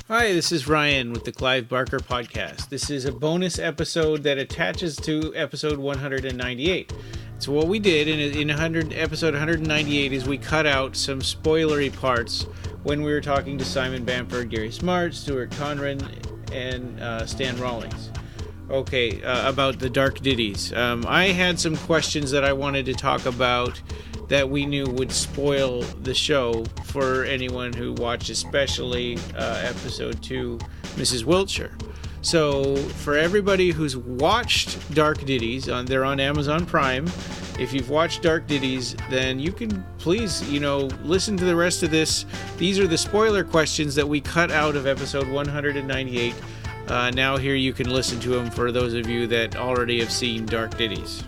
Hi, this is Ryan with the Clive Barker podcast. This is a bonus episode that attaches to episode 198. So what we did in episode 198 is we cut out some spoilery parts when we were talking to Simon Bamford, Gary Smart, Stuart Conran, and Stan Rawlings. Okay, about the Dark Ditties. I had some questions that I wanted to talk about that we knew would spoil the show for anyone who watched, especially episode 2, Mrs. Wiltshire. So for everybody who's watched Dark Ditties, they're on Amazon Prime. If you've watched Dark Ditties, then you can please, listen to the rest of this. These are the spoiler questions that we cut out of episode 198. Now here you can listen to them for those of you that already have seen Dark Ditties.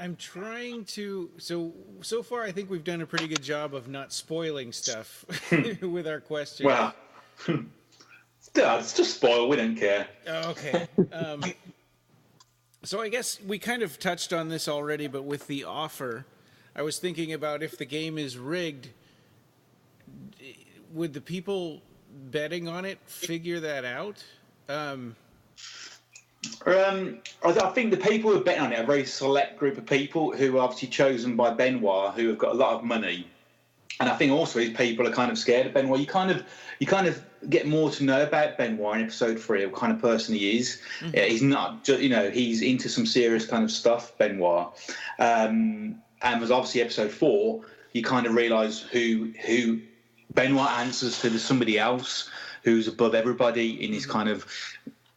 I'm trying to... So far I think we've done a pretty good job of not spoiling stuff with our questions. Well, it's just spoil. We don't care. Okay. So I guess we kind of touched on this already, but with the offer, I was thinking about if the game is rigged, would the people betting on it figure that out? I think the people who are betting on it are a very select group of people who are obviously chosen by Benoit, who have got a lot of money. And I think also these people are kind of scared of Benoit. You kind of get more to know about Benoit in episode 3, what kind of person he is. Mm-hmm. He's not just, he's into some serious kind of stuff, Benoit. And was obviously episode 4, you kind of realise who Benoit answers to. There's somebody else who's above everybody in his kind of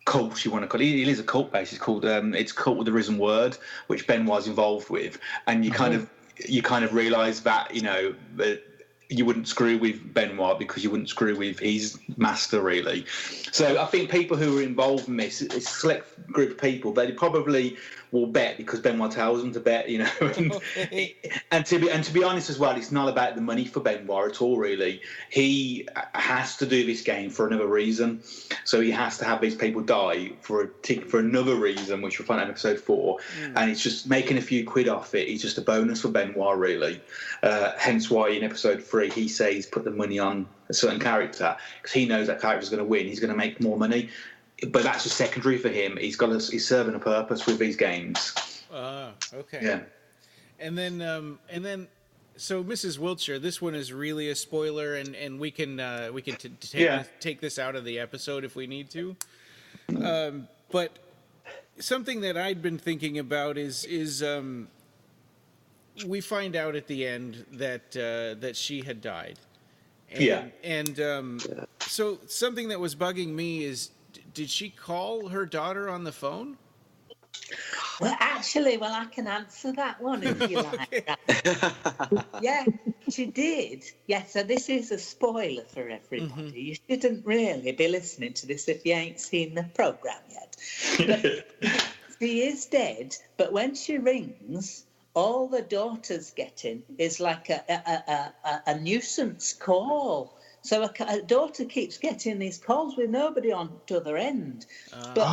cult, you want to call it. It is a cult base. It's called it's Cult of the Risen Word, which Benoit's involved with, and you kind of realise that that you wouldn't screw with Benoit because you wouldn't screw with his master, really. So I think people who are involved in this, it's a select group of people. They probably will bet because Benoit tells them to bet, and to be honest as well, it's not about the money for Benoit at all, really. He has to do this game for another reason, so he has to have these people die for another reason, which we'll find out in episode 4, and it's just making a few quid off it. It's just a bonus for Benoit, really. Hence why in episode 3 he says put the money on a certain character because he knows that character's going to win. He's going to make more money. But that's just secondary for him. He's serving a purpose with these games. Okay. Yeah. And then, so Mrs. Wiltshire, this one is really a spoiler, and we can take this out of the episode if we need to. But something that I'd been thinking about is we find out at the end that she had died. So something that was bugging me is, did she call her daughter on the phone? Well, actually, I can answer that one if you like. Yeah, she did. Yeah, so this is a spoiler for everybody. Mm-hmm. You shouldn't really be listening to this if you ain't seen the programme yet. But she is dead, but when she rings, all the daughter's getting is like a nuisance call. So a daughter keeps getting these calls with nobody on the other end. But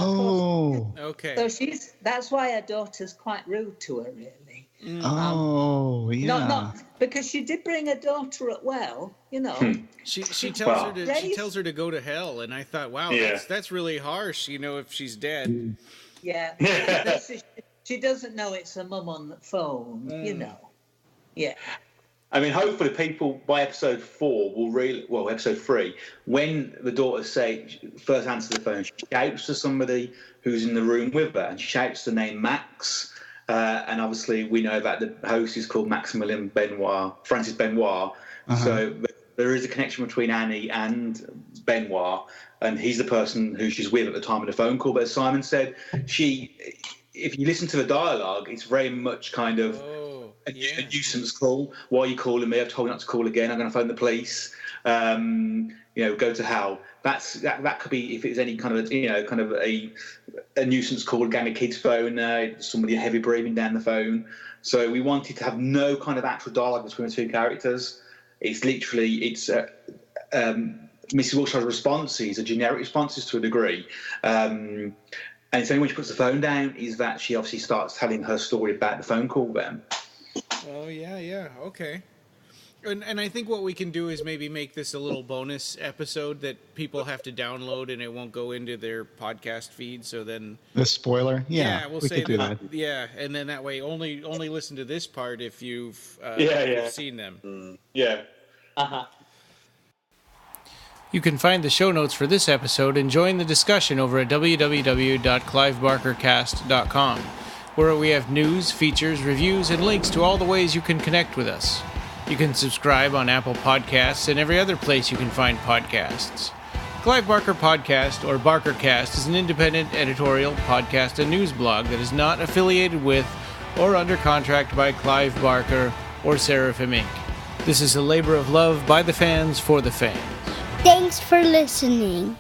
okay. So that's why her daughter's quite rude to her, really. Yeah. Not because she did bring her daughter up well, She tells her to go to hell, and I thought, wow, that's really harsh, if she's dead. Yeah. She doesn't know it's her mum on the phone, Yeah. I mean, hopefully people by episode 4 episode 3, when the daughter first answers the phone, she shouts to somebody who's in the room with her, and she shouts the name Max. And obviously we know that the host is called Francis Benoit. Uh-huh. So there is a connection between Annie and Benoit, and he's the person who she's with at the time of the phone call. But as Simon said, if you listen to the dialogue, it's very much kind of a nuisance call. Why are you calling me? I've told you not to call again. I'm going to phone the police. Go to hell. That could be, if it's any kind of a nuisance call, again, a kid's phone, somebody heavy breathing down the phone. So we wanted to have no kind of actual dialogue between the two characters. It's literally Mrs. Wilshire's responses are generic responses to a degree. And it's only when she puts the phone down is that she obviously starts telling her story about the phone call then. Oh, yeah. Okay. And I think what we can do is maybe make this a little bonus episode that people have to download and it won't go into their podcast feed. So then The spoiler? Yeah, we'll we say could do that. Yeah, and then that way only listen to this part if you've seen them. Yeah. Uh-huh. You can find the show notes for this episode and join the discussion over at www.clivebarkercast.com, where we have news, features, reviews, and links to all the ways you can connect with us. You can subscribe on Apple Podcasts and every other place you can find podcasts. Clive Barker Podcast, or BarkerCast, is an independent editorial, podcast, and news blog that is not affiliated with or under contract by Clive Barker or Seraphim Inc. This is a labor of love by the fans for the fans. Thanks for listening.